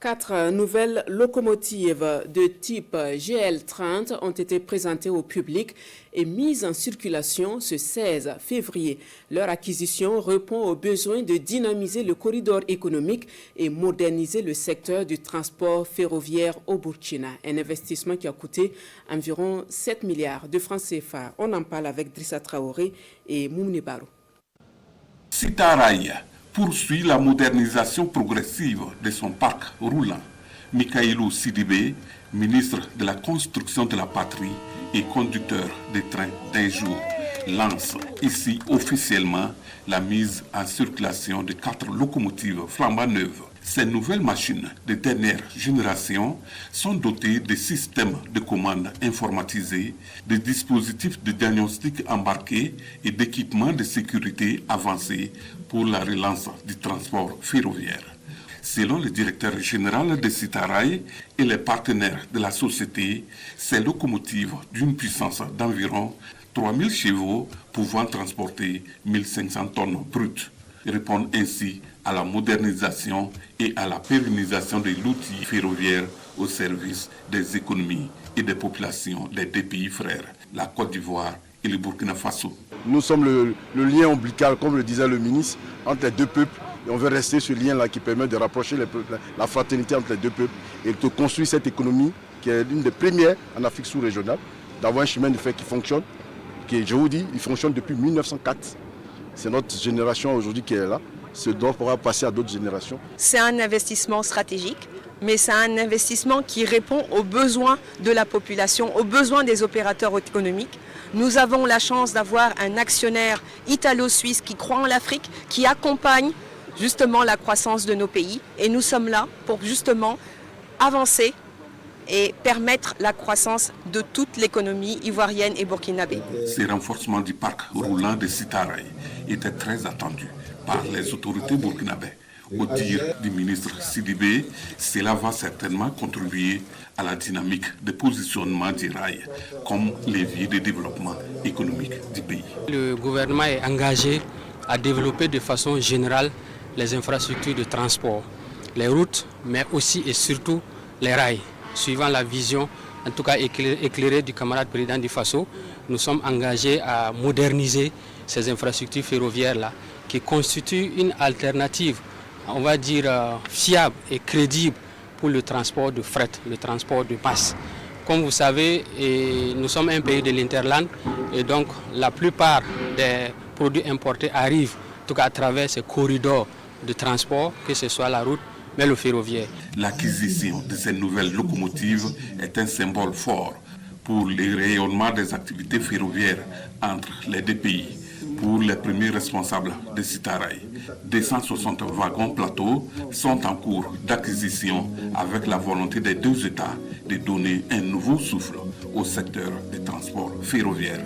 4 nouvelles locomotives de type GL30 ont été présentées au public et mises en circulation ce 16 février. Leur acquisition répond au besoin de dynamiser le corridor économique et moderniser le secteur du transport ferroviaire au Burkina. Un investissement qui a coûté environ 7 milliards de francs CFA. On en parle avec Drissa Traoré et Moumni Barou. Sitaraï poursuit la modernisation progressive de son parc roulant. Mikailou Sidibé, ministre de la Construction de la Patrie et conducteur des trains d'un jour, lance ici officiellement la mise en circulation de 4 locomotives flambant neuves. Ces nouvelles machines de dernière génération sont dotées de systèmes de commande informatisés, de dispositifs de diagnostic embarqués et d'équipements de sécurité avancés pour la relance du transport ferroviaire. Selon le directeur général de Sitaraï et les partenaires de la société, ces locomotives d'une puissance d'environ 3000 chevaux pouvant transporter 1500 tonnes brutes répondent ainsi à la modernisation et à la pérennisation de l'outil ferroviaire au service des économies et des populations des deux pays frères, la Côte d'Ivoire et le Burkina Faso. Nous sommes le lien ombilical, comme le disait le ministre, entre les deux peuples. Et on veut rester ce lien-là qui permet de rapprocher la fraternité entre les deux peuples et de construire cette économie qui est l'une des premières en Afrique sous-régionale, d'avoir un chemin de fer qui fonctionne, qui, je vous dis, il fonctionne depuis 1904. C'est notre génération aujourd'hui qui est là. Ce dont on pourra passer à d'autres générations. C'est un investissement stratégique, mais c'est un investissement qui répond aux besoins de la population, aux besoins des opérateurs économiques. Nous avons la chance d'avoir un actionnaire italo-suisse qui croit en l'Afrique, qui accompagne justement la croissance de nos pays. Et nous sommes là pour justement avancer et permettre la croissance de toute l'économie ivoirienne et burkinabé. Ce renforcement du parc roulant de Sitaraï était très attendu par les autorités burkinabées. Au dire du ministre Sidibé, cela va certainement contribuer à la dynamique de positionnement du rail comme levier de développement économique du pays. Le gouvernement est engagé à développer de façon générale les infrastructures de transport, les routes, mais aussi et surtout les rails. Suivant la vision, en tout cas éclairée du camarade président du Faso, nous sommes engagés à moderniser ces infrastructures ferroviaires-là, qui constituent une alternative, on va dire, fiable et crédible pour le transport de fret, le transport de masse. Comme vous savez, nous sommes un pays de l'Interland et donc la plupart des produits importés arrivent, en tout cas à travers ces corridors de transport, que ce soit la route, mais le ferroviaire. L'acquisition de ces nouvelles locomotives est un symbole fort pour le rayonnement des activités ferroviaires entre les deux pays. Pour les premiers responsables de Sitaraï, 260 wagons plateaux sont en cours d'acquisition avec la volonté des deux États de donner un nouveau souffle au secteur du transport ferroviaire.